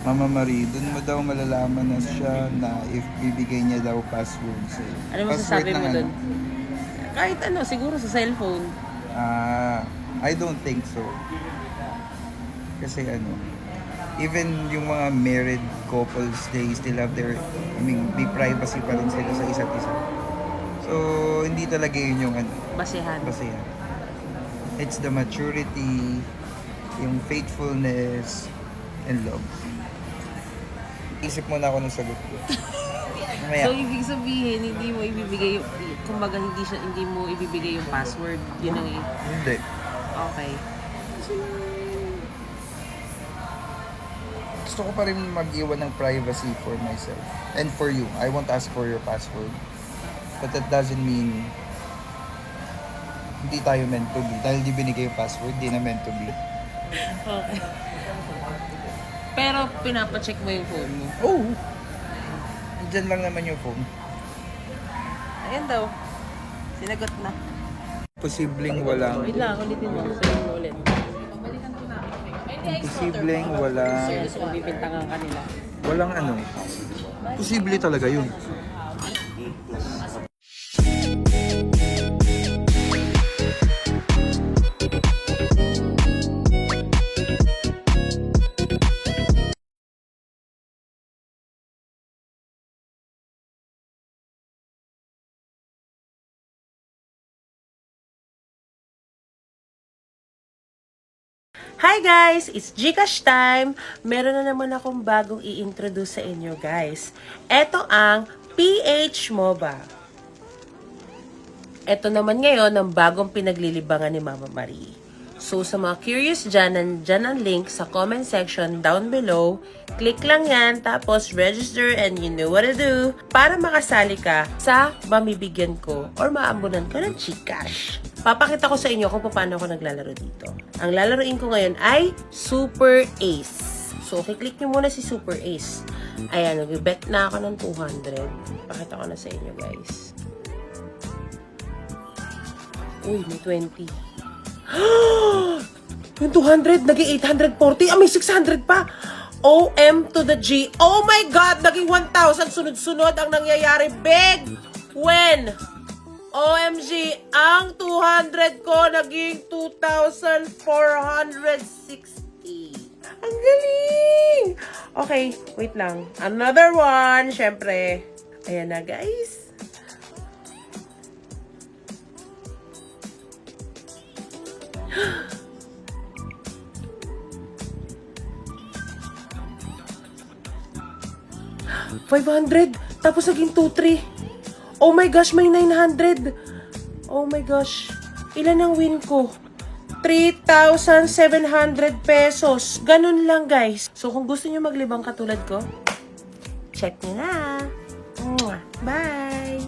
Mama Marie, dun mo daw malalaman na siya na if bibigay niya daw password sa'yo. Ano Password masasabi ng mo ano? dun? Kahit ano, siguro sa cellphone. I don't think so. Kasi ano, even yung mga married couples, they still have their, may privacy pa rin sila sa isa't isa. So, hindi talaga yun yung ano, Basehan. basehan. It's the maturity, yung faithfulness, and love. Isip mo na ako ng sagot ko. Mamaya. So, ibig sabihin, hindi mo ibibigay yung, kumbaga hindi mo ibibigay yung password. Yun ang Hindi. okay. Gusto ko pa rin mag-iwan ng privacy for myself. And for you. I won't ask for your password. But that doesn't mean hindi tayo meant to be. Dahil di binigay yung password, di na meant to be. Okay. Pero pinapacheck mo yung phone mo. Oh! Diyan lang naman yung phone. Ayan daw. Sinagot na. Posibleng walang... Wait lang, ulitin mo. Sabihin mo ulit. Posibleng walang... Service kung bibintangan ka nila. Walang ano. Posible talaga yun. Hi guys! It's Gcash time! Meron na naman akong bagong i-introduce sa inyo guys. Ito ang PH MOBA. Ito naman ngayon ang bagong pinaglilibangan ni Mama Marie. So sa mga curious dyan, nandyan ang link sa comment section down below. Click lang yan, tapos register and you know what to do para makasali ka sa mamibigyan ko or maambunan ko ng Gcash. Papakita ko sa inyo kung paano ako naglalaro dito. Ang lalaroin ko ngayon ay Super Ace. So, kiklik nyo muna si Super Ace. Ayan, nag-bet na ako ng 200. Pakita ko na sa inyo, guys. Uy, may 20. Yung 200, naging 840. Ah, may 600 pa. OM to the G. Oh my God, naging 1,000. Sunod-sunod ang nangyayari. Big win. OMG, ang 200 ko naging 2,460. Ang galing! Okay, wait lang. Another one, syempre. Ayan na, guys. $500, tapos naging 2,300. Oh my gosh, may 900. Oh my gosh. Ilan ang win ko? 3,700 pesos. Ganun lang, guys. So, kung gusto nyo maglibang katulad ko, check nyo na. Bye!